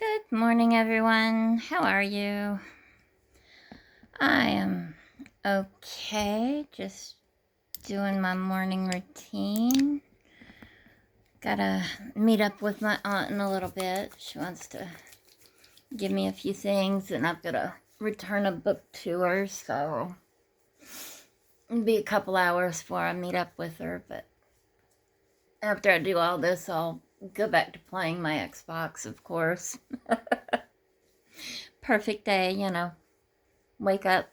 Good morning, everyone. How are you? I am okay, just doing my morning routine. Gotta meet up with my aunt in a little bit. She wants to give me a few things, and I've gotta return a book to her, so it'll be a couple hours before I meet up with her. But after I do all this, I'll go back to playing my Xbox, of course. Perfect day, wake up,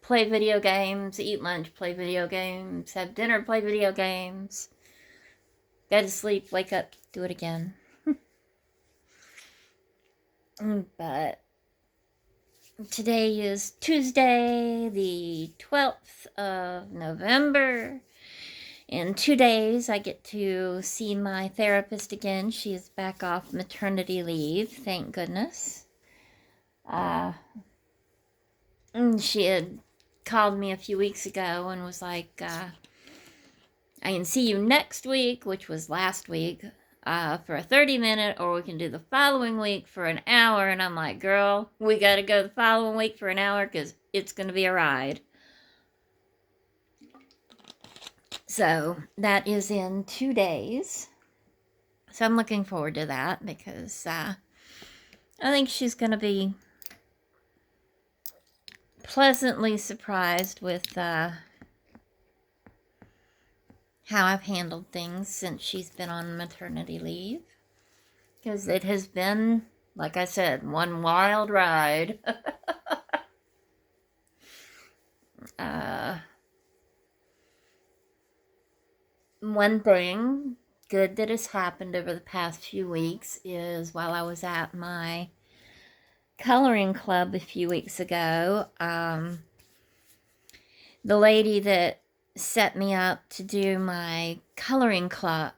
play video games, eat lunch, play video games, have dinner, play video games, go to sleep, wake up, do it again. But today is Tuesday, the 12th of November. In 2 days, I get to see my therapist again. She is back off maternity leave, thank goodness. She had called me a few weeks ago and was like, I can see you next week, which was last week, for a 30-minute, or we can do the following week for an hour. And I'm like, girl, we got to go the following week for an hour because it's going to be a ride. So that is in 2 days. So I'm looking forward to that because I think she's going to be pleasantly surprised with how I've handled things since she's been on maternity leave. Because it has been, like I said, one wild ride. One thing good that has happened over the past few weeks is while I was at my coloring club a few weeks ago, the lady that set me up to do my coloring club,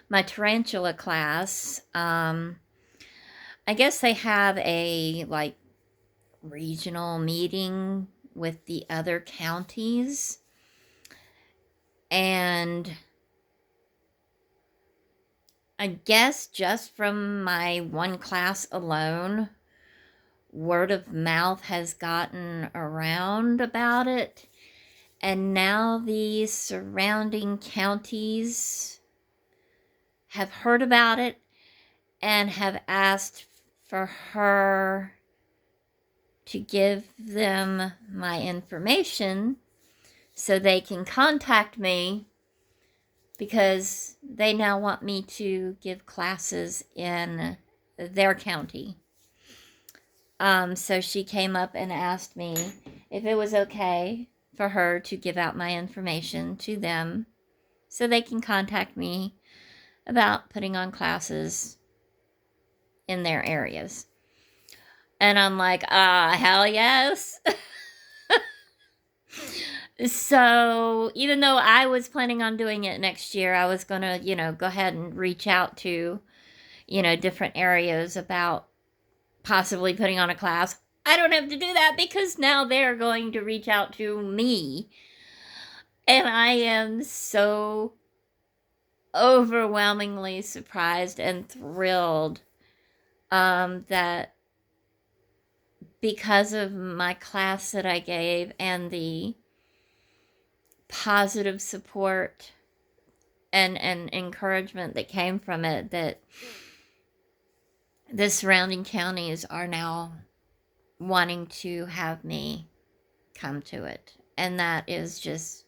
my tarantula class, I guess they have a regional meeting with the other counties, and I guess just from my one class alone, word of mouth has gotten around about it, and now the surrounding counties have heard about it and have asked for her to give them my information so they can contact me because they now want me to give classes in their county. So she came up and asked me if it was okay for her to give out my information to them so they can contact me about putting on classes in their areas. And I'm like, hell yes. So even though I was planning on doing it next year, I was going to, go ahead and reach out to, different areas about possibly putting on a class. I don't have to do that because now they're going to reach out to me. And I am so overwhelmingly surprised and thrilled that because of my class that I gave and the positive support and encouragement that came from it, that the surrounding counties are now wanting to have me come to it. And that is just,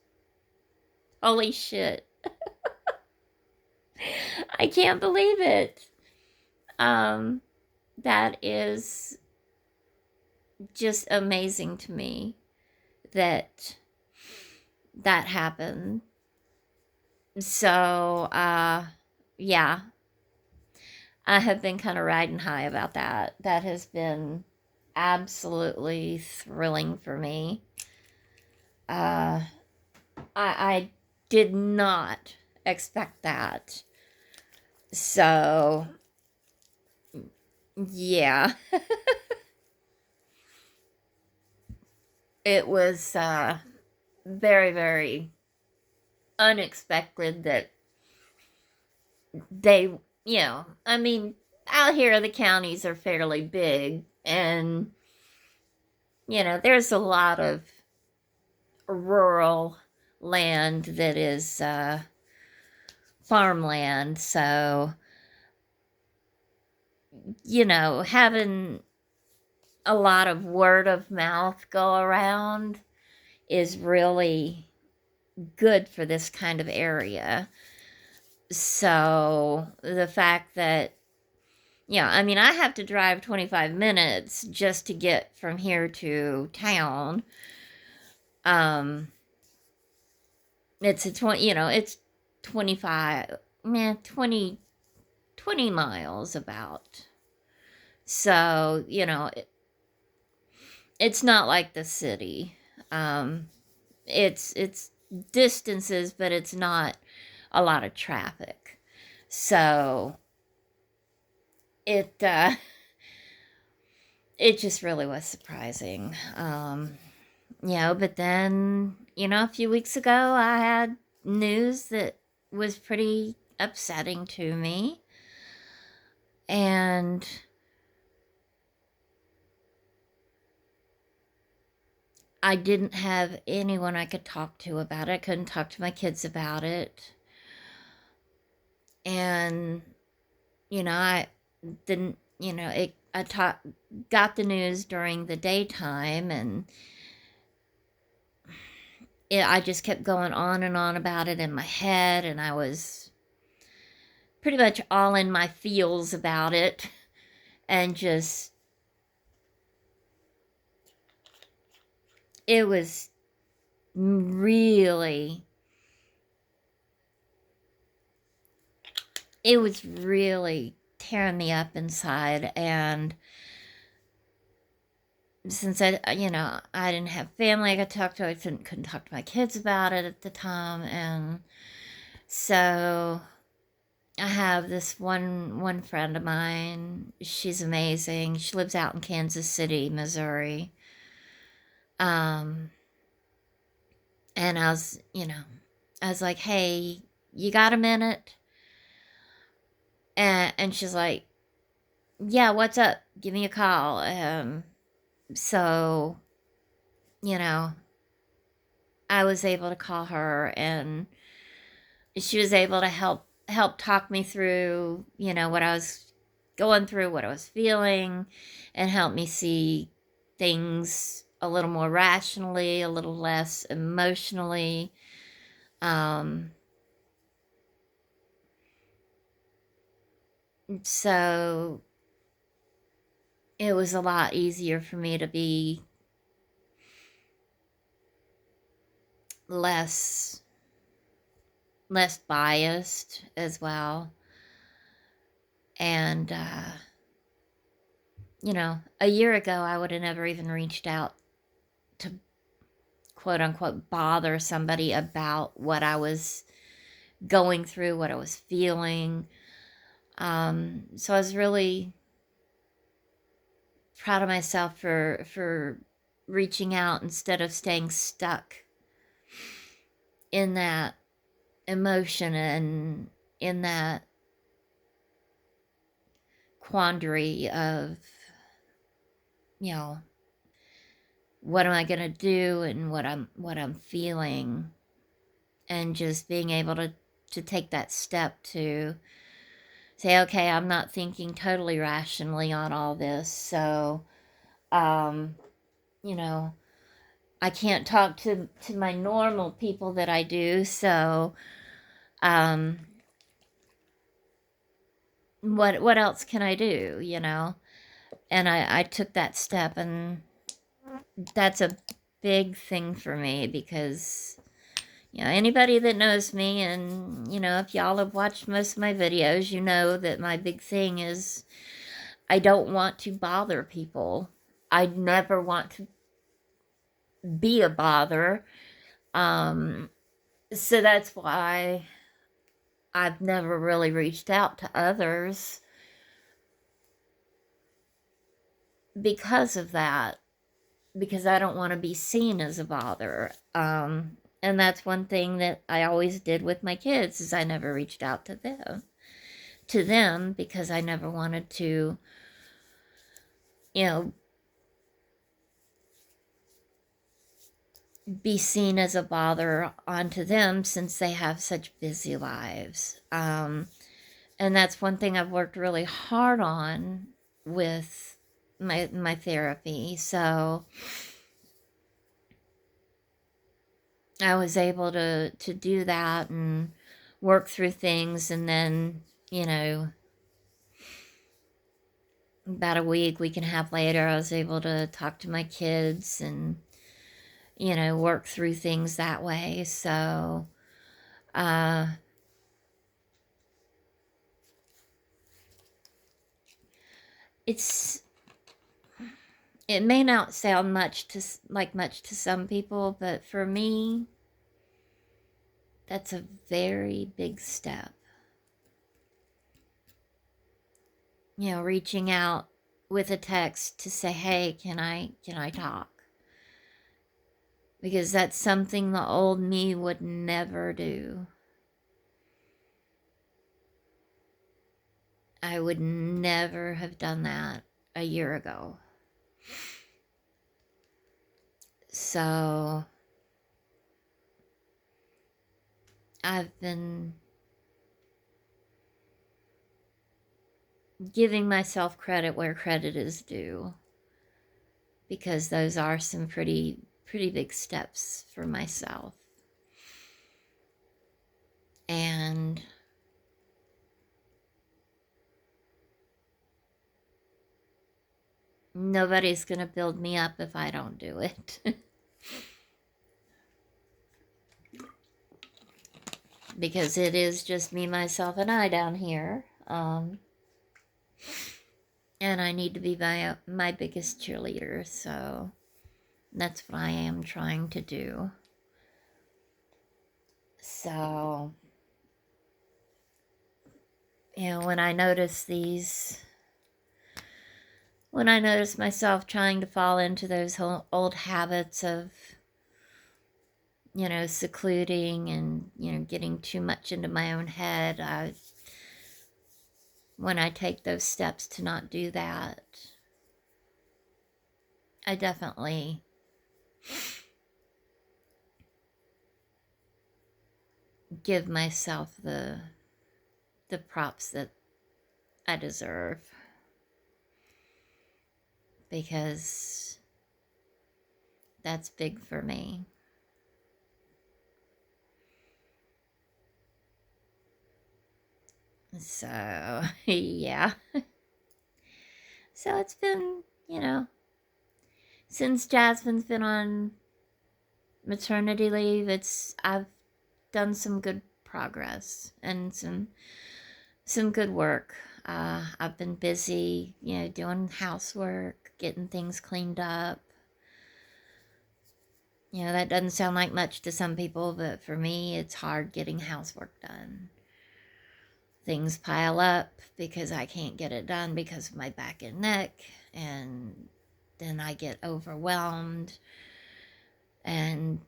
holy shit. I can't believe it. That is just amazing to me that happened. So, yeah, I have been kind of riding high about that. That has been absolutely thrilling for me. I did not expect that. So, yeah. It was very, very unexpected that they, I mean, out here the counties are fairly big, and there's a lot of rural land that is farmland. So, having a lot of word of mouth go around is really good for this kind of area. So the fact that, I have to drive 25 minutes just to get from here to town. It's it's 25, 20 miles about. So, it's not like the city. It's distances, but it's not a lot of traffic. So it it just really was surprising. But then, a few weeks ago I had news that was pretty upsetting to me. And I didn't have anyone I could talk to about it. I couldn't talk to my kids about it. And, I didn't, got the news during the daytime, and I just kept going on and on about it in my head, and I was pretty much all in my feels about it, and just, it was really, tearing me up inside. And since I didn't have family I could talk to, I couldn't talk to my kids about it at the time. And so I have this one friend of mine. She's amazing. She lives out in Kansas City, Missouri. And I was like, hey, you got a minute? And she's like, yeah, what's up? Give me a call. So, I was able to call her, and she was able to help talk me through, what I was going through, what I was feeling, and help me see things a little more rationally, a little less emotionally. So it was a lot easier for me to be less biased as well. And a year ago I would have never even reached out to quote unquote bother somebody about what I was going through, what I was feeling. So I was really proud of myself for reaching out instead of staying stuck in that emotion and in that quandary of, what am I going to do and what I'm feeling, and just being able to take that step to say, okay, I'm not thinking totally rationally on all this. So, you know, I can't talk to my normal people that I do. So, what else can I do? And I took that step, and that's a big thing for me because anybody that knows me, and if y'all have watched most of my videos, you know that my big thing is I don't want to bother people. I never want to be a bother. So that's why I've never really reached out to others because of that, because I don't want to be seen as a bother. And that's one thing that I always did with my kids is I never reached out to them to them because I never wanted to, you know, be seen as a bother onto them since they have such busy lives. And that's one thing I've worked really hard on with my therapy. So I was able to do that and work through things, and then, you know, about a week and a half later, I was able to talk to my kids and, you know, work through things that way. So, uh, it's it may not sound much to some people, but for me, that's a very big step. You know, reaching out with a text to say, "Hey, can I talk?" Because that's something the old me would never do. I would never have done that a year ago. So I've been giving myself credit where credit is due, because those are some pretty big steps for myself. And nobody's going to build me up if I don't do it. Because it is just me, myself, and I down here. And I need to be my biggest cheerleader, so that's what I am trying to do. So, you know, when I notice myself trying to fall into those old habits of, you know, secluding and, you know, getting too much into my own head, when I take those steps to not do that, I definitely give myself the props that I deserve, because that's big for me. So, yeah. So it's been, you know, since Jasmine's been on maternity leave, I've done some good progress and some good work. I've been busy, you know, doing housework, getting things cleaned up. You know, that doesn't sound like much to some people, but for me, it's hard getting housework done. Things pile up because I can't get it done because of my back and neck, and then I get overwhelmed and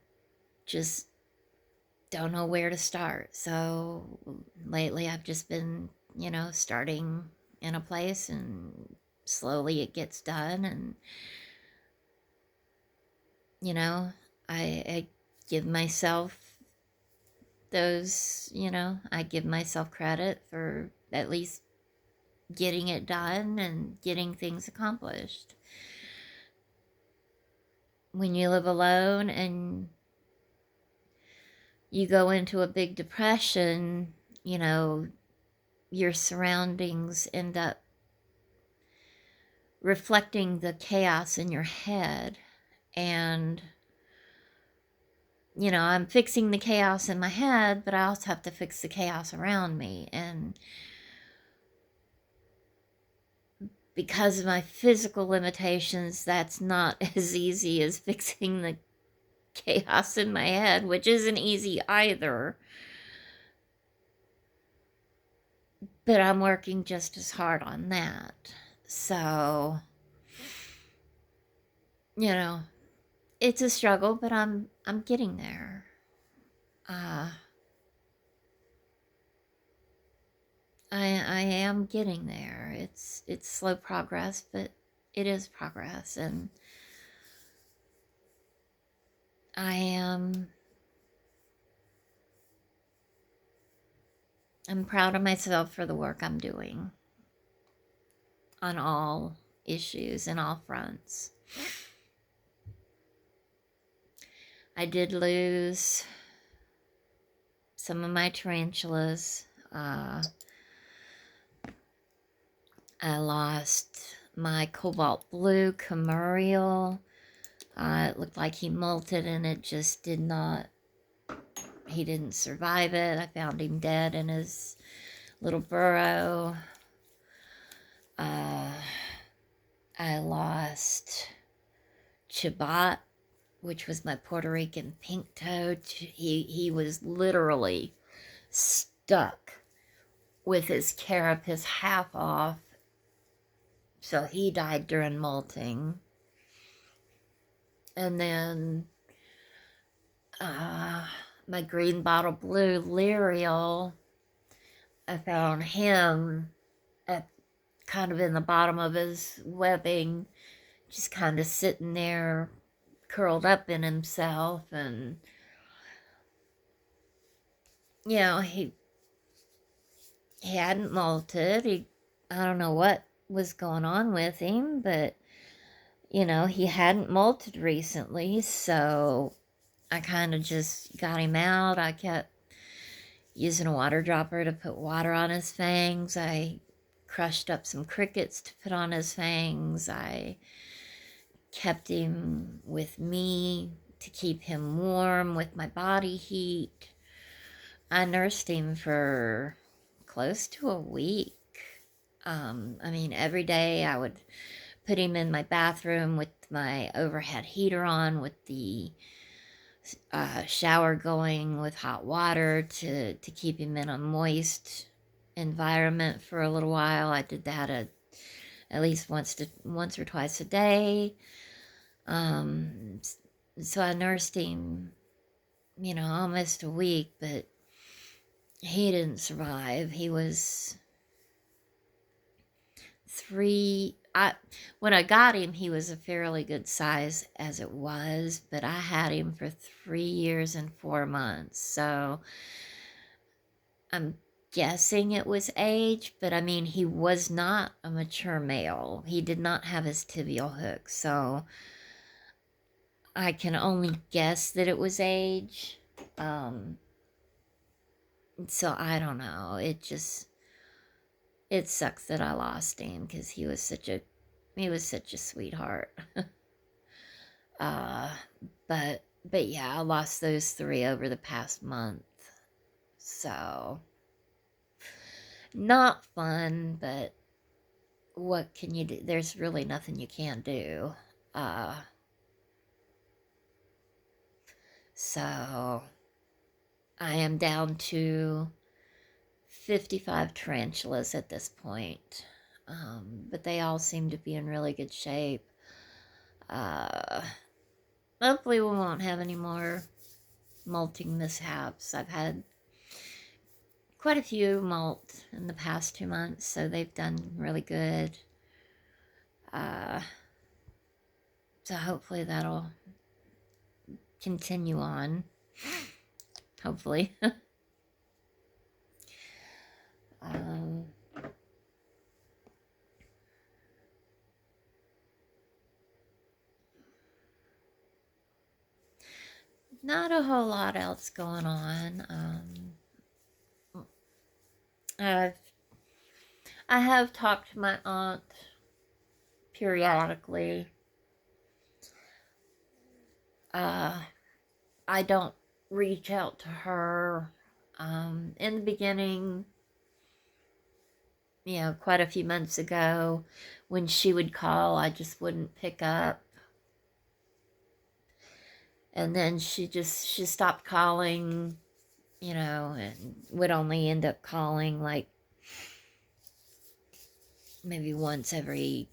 just don't know where to start. So lately I've just been, you know, starting in a place, and slowly it gets done. And, you know, I give myself I give myself credit for at least getting it done and getting things accomplished. When you live alone and you go into a big depression, you know, your surroundings end up reflecting the chaos in your head. And, you know, I'm fixing the chaos in my head, but I also have to fix the chaos around me. And because of my physical limitations, that's not as easy as fixing the chaos in my head, which isn't easy either. But I'm working just as hard on that. So, you know, it's a struggle, but I'm getting there. Uh, I am getting there. It's slow progress, but it is progress, and I am I'm proud of myself for the work I'm doing on all issues and all fronts. I did lose some of my tarantulas. I lost my cobalt blue Camurial. It looked like he molted and it just did not, he didn't survive it. I found him dead in his little burrow. I lost Chibat, which was my Puerto Rican pink toad. He was literally stuck with his carapace half off, so he died during molting. And then my green bottle blue Lyrial, I found him at kind of in the bottom of his webbing, just kind of sitting there curled up in himself. And you know, he hadn't molted. I don't know what was going on with him, but you know, he hadn't molted recently, so I kind of just got him out. I kept using a water dropper to put water on his fangs. I crushed up some crickets to put on his fangs. I kept him with me to keep him warm with my body heat. I nursed him for close to a week. I mean, every day I would put him in my bathroom with my overhead heater on, with the shower going with hot water to keep him in a moist environment for a little while. I did that at least once or twice a day. So I nursed him, you know, almost a week, but he didn't survive. He was when I got him, he was a fairly good size as it was, but I had him for 3 years and 4 months. So I'm guessing it was age, but I mean, he was not a mature male. He did not have his tibial hook, so I can only guess that it was age. So I don't know. It sucks that I lost him because he was such a sweetheart. uh, but yeah, I lost those 3 over the past month. So not fun, but what can you do? There's really nothing you can do. So I am down to 55 tarantulas at this point. But they all seem to be in really good shape. Hopefully we won't have any more molting mishaps. I've had quite a few molt in the past 2 months, so they've done really good. So hopefully that'll continue on. Hopefully. Not a whole lot else going on. I have talked to my aunt periodically. I don't reach out to her. In the beginning, you know, quite a few months ago, when she would call, I just wouldn't pick up. And then she stopped calling, you know, and would only end up calling like maybe once every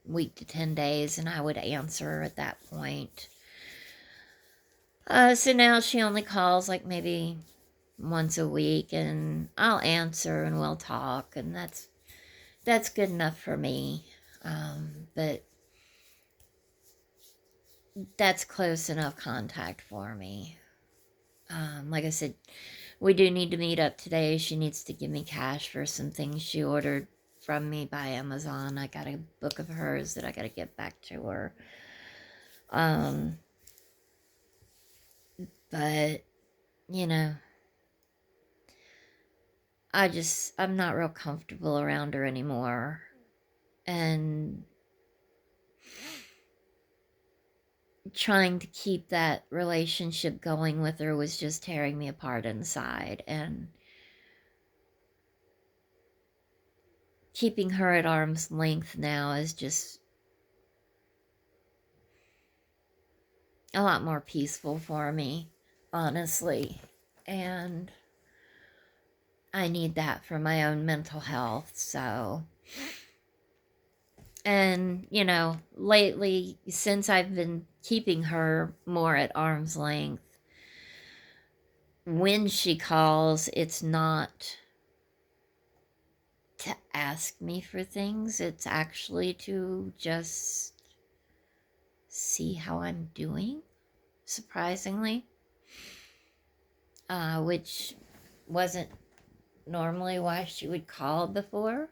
week to 10 days, and I would answer at that point. So now she only calls like maybe once a week, and I'll answer and we'll talk, and that's good enough for me. But that's close enough contact for me. Like I said, we do need to meet up today. She needs to give me cash for some things she ordered from me by Amazon. I got a book of hers that I got to get back to her. But, you know, I'm not real comfortable around her anymore. And trying to keep that relationship going with her was just tearing me apart inside. And keeping her at arm's length now is just a lot more peaceful for me, honestly. And I need that for my own mental health. So, and you know, lately, since I've been keeping her more at arm's length, when she calls, it's not to ask me for things, it's actually to just see how I'm doing, surprisingly, which wasn't normally why she would call before.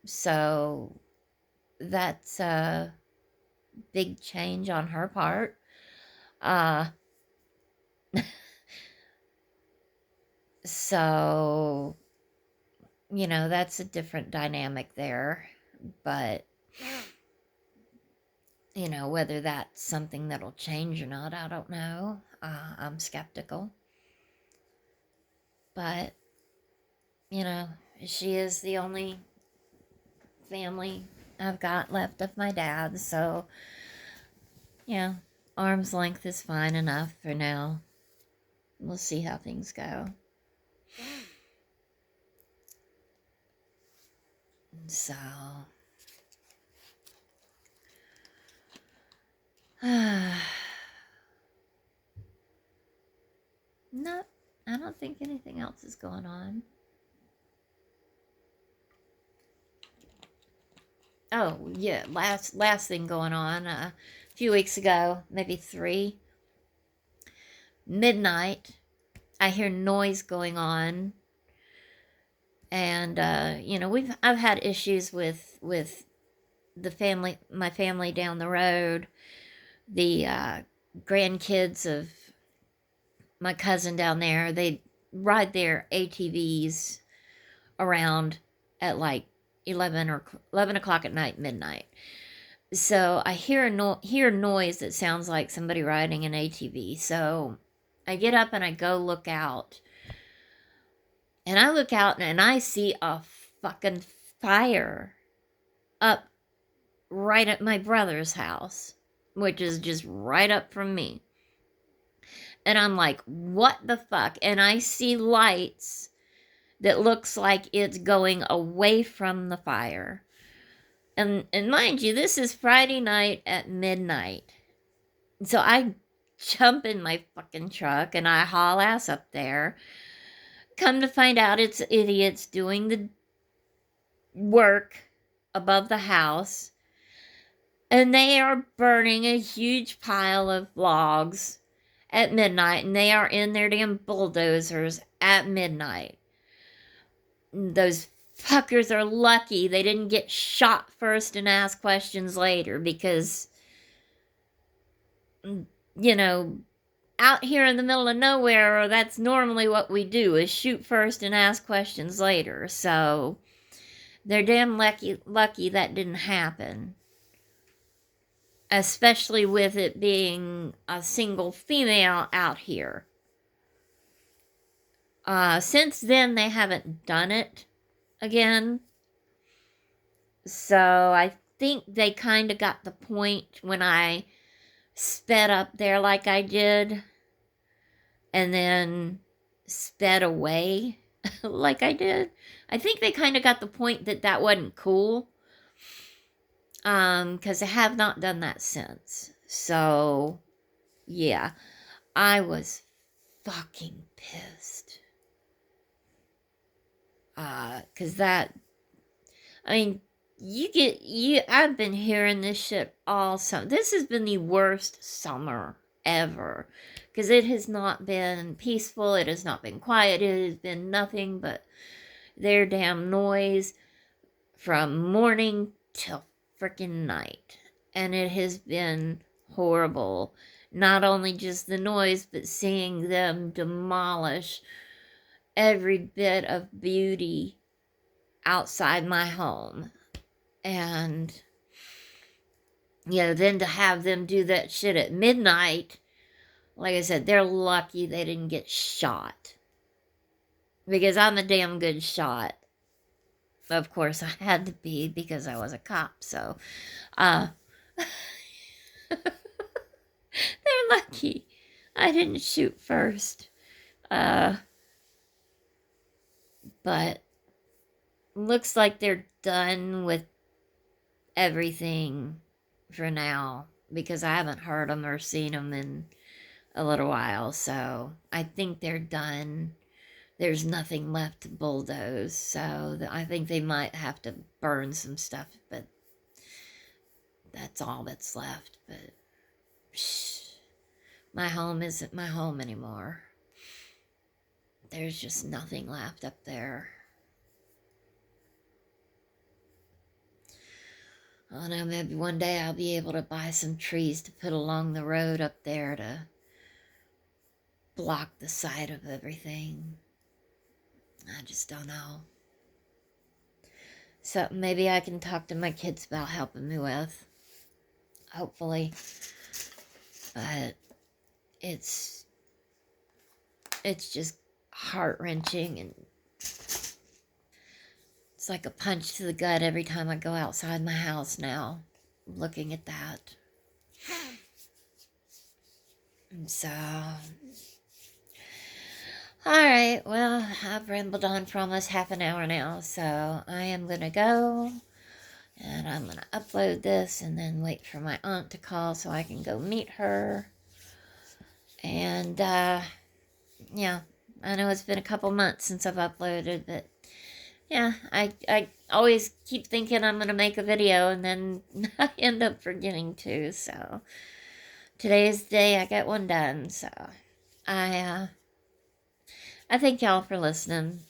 So that's a big change on her part. So, you know, that's a different dynamic there. But, you know, whether that's something that'll change or not, I don't know. I'm skeptical. But, you know, she is the only family I've got left of my dad. So, yeah, arm's length is fine enough for now. We'll see how things go. So, no, I don't think anything else is going on. Oh, yeah, last thing going on. A few weeks ago, maybe 3 midnight, I hear noise going on, and you know, I've had issues with my family down the road, the grandkids of my cousin down there. They ride their ATVs around at like 11 o'clock at night, midnight. So I hear hear noise that sounds like somebody riding an ATV. So I get up and I go look out. And I look out and I see a fucking fire up right at my brother's house, which is just right up from me. And I'm like, what the fuck? And I see lights that looks like it's going away from the fire. And mind you, this is Friday night at midnight. So I jump in my fucking truck and I haul ass up there. Come to find out, it's idiots doing the work above the house. And they are burning a huge pile of logs at midnight. And they are in their damn bulldozers at midnight. Those fuckers are lucky they didn't get shot first and ask questions later, because, you know, out here in the middle of nowhere, that's normally what we do, is shoot first and ask questions later. So they're damn lucky that didn't happen, especially with it being a single female out here. Since then, they haven't done it again. So I think they kind of got the point when I sped up there like I did, and then sped away like I did. I think they kind of got the point that that wasn't cool, because I have not done that since. So, yeah, I was fucking pissed. 'Cause that, I mean, I've been hearing this shit all summer. This has been the worst summer ever. Because it has not been peaceful. It has not been quiet. It has been nothing but their damn noise from morning till freaking night. And it has been horrible. Not only just the noise, but seeing them demolish every bit of beauty outside my home. And, then to have them do that shit at midnight, like I said, they're lucky they didn't get shot. Because I'm a damn good shot. Of course, I had to be because I was a cop, so, they're lucky I didn't shoot first. But looks like they're done with everything for now, because I haven't heard them or seen them in a little while, so I think they're done. There's nothing left to bulldoze, so I think they might have to burn some stuff, but that's all that's left. But my home isn't my home anymore. There's just nothing left up there. I don't know, maybe one day I'll be able to buy some trees to put along the road up there to block the sight of everything. I just don't know. So maybe I can talk to my kids about helping me with. Hopefully. But it's just heart-wrenching, and it's like a punch to the gut every time I go outside my house now, looking at that. And so, alright, well, I've rambled on for almost half an hour now, so I am going to go, and I'm going to upload this, and then wait for my aunt to call so I can go meet her. And, yeah, I know it's been a couple months since I've uploaded, but yeah, I always keep thinking I'm going to make a video, and then I end up forgetting to, so today's the day I get one done. So I thank y'all for listening.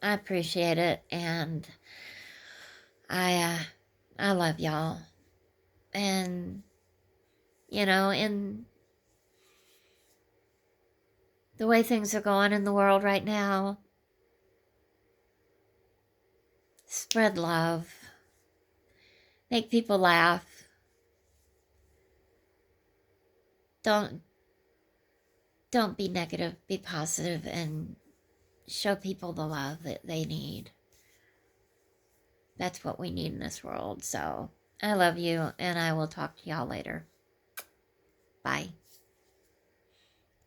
I appreciate it, and I love y'all. And in the way things are going in the world right now, spread love. Make people laugh. Don't be negative. Be positive and show people the love that they need. That's what we need in this world. So I love you, and I will talk to y'all later. Bye.